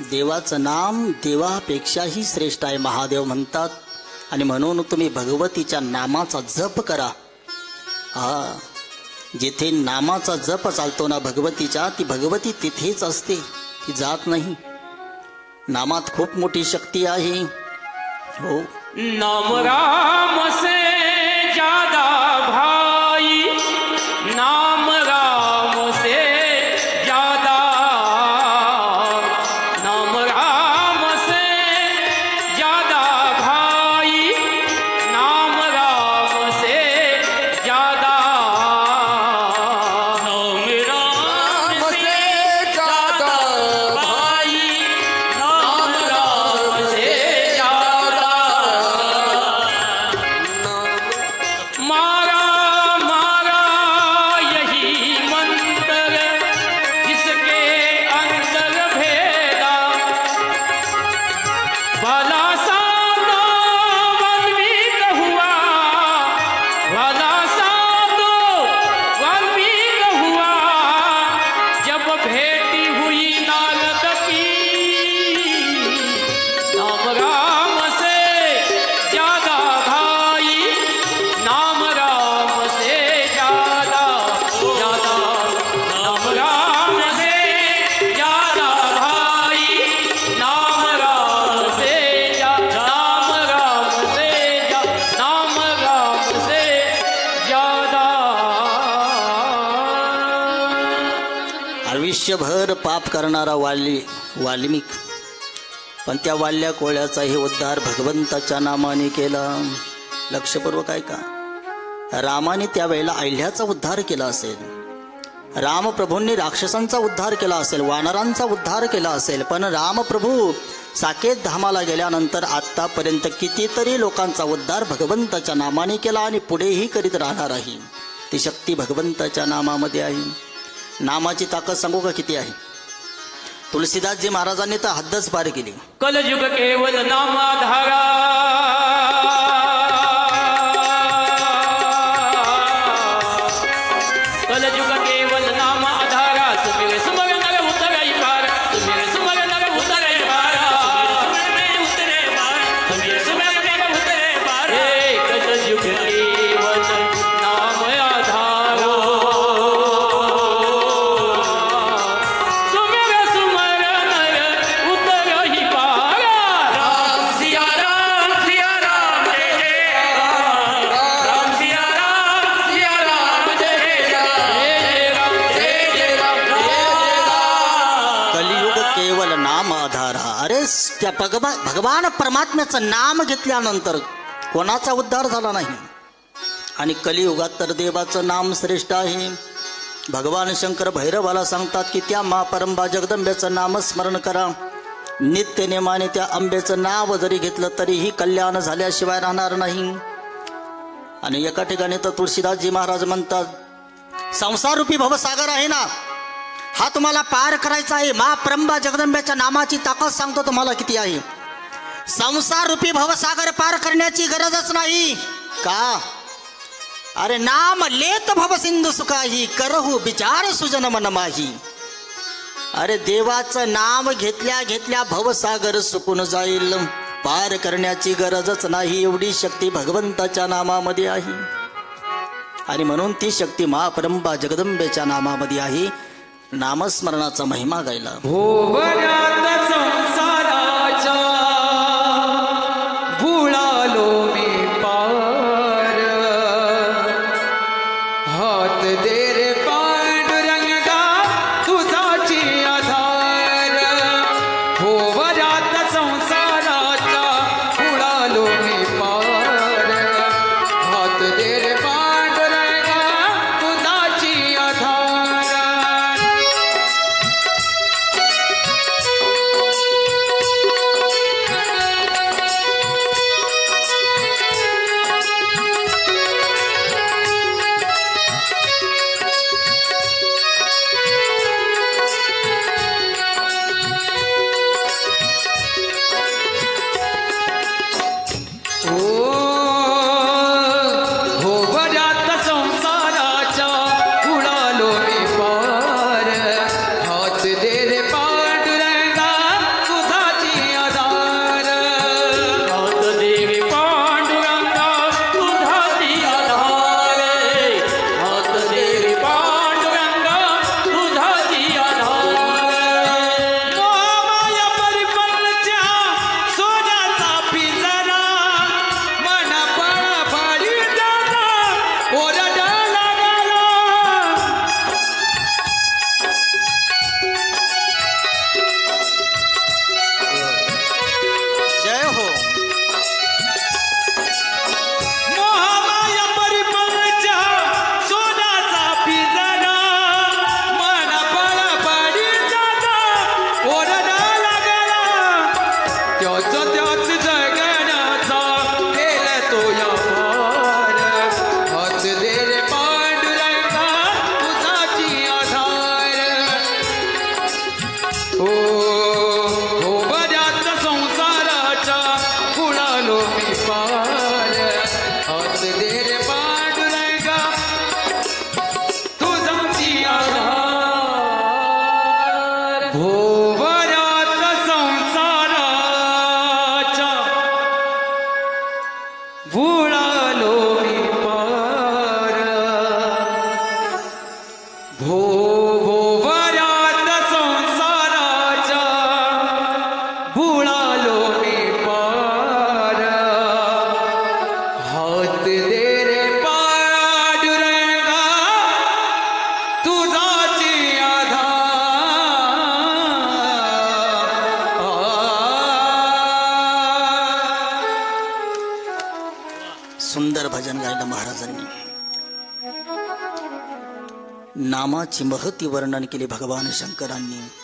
देवाचं नाम देवापेक्षाही श्रेष्ठ आहे महादेव म्हणतात. आणि म्हणून तुम्ही भगवतीच्या नामाचा जप करा. हा, जिथे नामाचा जप चालतो ना भगवतीच्या, ती भगवती तिथेच असते, ती जात नाही. नामात खूप मोठी शक्ती आहे. हो, नाम राम से ज्यादा भाई, नाम राम से ज्यादा, नाम राम से ज्यादा भाई, नाम राम से ज्यादा, नाम राम से ज्यादा भाई, नाम राम से ज्यादा, मारा मारा यही मंत्र जिसके अंदर भेदा, भला सा तो वन भी कहुआ, भला सा तो वन भी कहुआ, जब भेटी हुई नारद की, नाम राम से ज्यादा भाई, नाम राम से ज्यादा ज्यादा, नाम राम से ज्यादा भाई, नाम राम से नाम राम से नाम राम से ज्यादा. आयुष्यभर पाप करणारा वाल्मिक, पण त्या वाल्या कोळ्याचाही उद्धार भगवंताच्या नामाने केला. लक्षपूर्वक ऐका. रामाने त्यावेळेला अहिल्याचा उद्धार केला असेल, रामप्रभूंनी राक्षसांचा उद्धार केला असेल, वानरांचा उद्धार केला असेल, पण रामप्रभू साकेत धामाला गेल्यानंतर आत्तापर्यंत कितीतरी लोकांचा उद्धार भगवंताच्या नामाने केला आणि पुढेही करीत राहणार आहे. ती शक्ती भगवंताच्या नामामध्ये आहे. नामाची ताकद सांगू का किती आहे? तुलसीदासजी महाराजांनी तर हद्दच पार केली. कलयुग केवल नामाधारा, कलयुग केवल नामाधारा, सुमिर सुमर नर उतरै पार, सुमिर सुमर नर उतरै पार, उतरे पार, सुमिर सुमर नर उतरे पार. कलयुग केवल नाम आधारा, सुमिर सुमर नर उतरै पार. राम सिया राम जय जय राम, राम सिया राम जय जय राम, जय जय राम, कलियुग केवल नाम आधारा. अरे त्या भगवान परमात्म्याचं नाम घेतल्यानंतर कोणाचा उद्धार झाला नाही. आणि कलियुगात तर देवाचं नाम श्रेष्ठ आहे. भगवान शंकर भैरवाला सांगतात की त्या महापरंबा जगदंबेचं नामस्मरण करा. नित्य नेमाने त्या अंबेचं नाव जरी घेतलं तरीही कल्याण झाल्याशिवाय राहणार नाही. आणि एका ठिकाणी तर तुळशीदासजी महाराज म्हणतात, संसाररूपी भवसागर आहे ना, हा तुम्हाला पार करायचा आहे. महाप्रंबा जगदंबेच्या नामाची ताकद सांगतो तुम्हाला किती आहे. संसार रूपी भवसागर पार करण्याची गरजच नाही का? अरे नाम लेत भव सिंधू सुखाही, करहु विचार सुजन मन माही. अरे देवाचं नाम घेतल्या घेतल्या भवसागर सुकून जाईल. पार करण्याची गरजच नाही, एवढी शक्ती भगवंताच्या नामामध्ये आहे. आणि म्हणून ती शक्ती महापरंबा जगदंबेच्या नामामध्ये आहे. नामस्मरणाचा महिमा गायला. भोवनात संसाराच्या बुडालो मी पार, हात दे रे पांडुरंगा तुझाची आधार. भोवनात संसाराच्या बुडालो मी पार, हात दे रे पांडुरंगा तुझाची आधार. सुंदर भजन गायलं महाराजांनी. नामाची महती वर्णन केले भगवान शंकरांनी.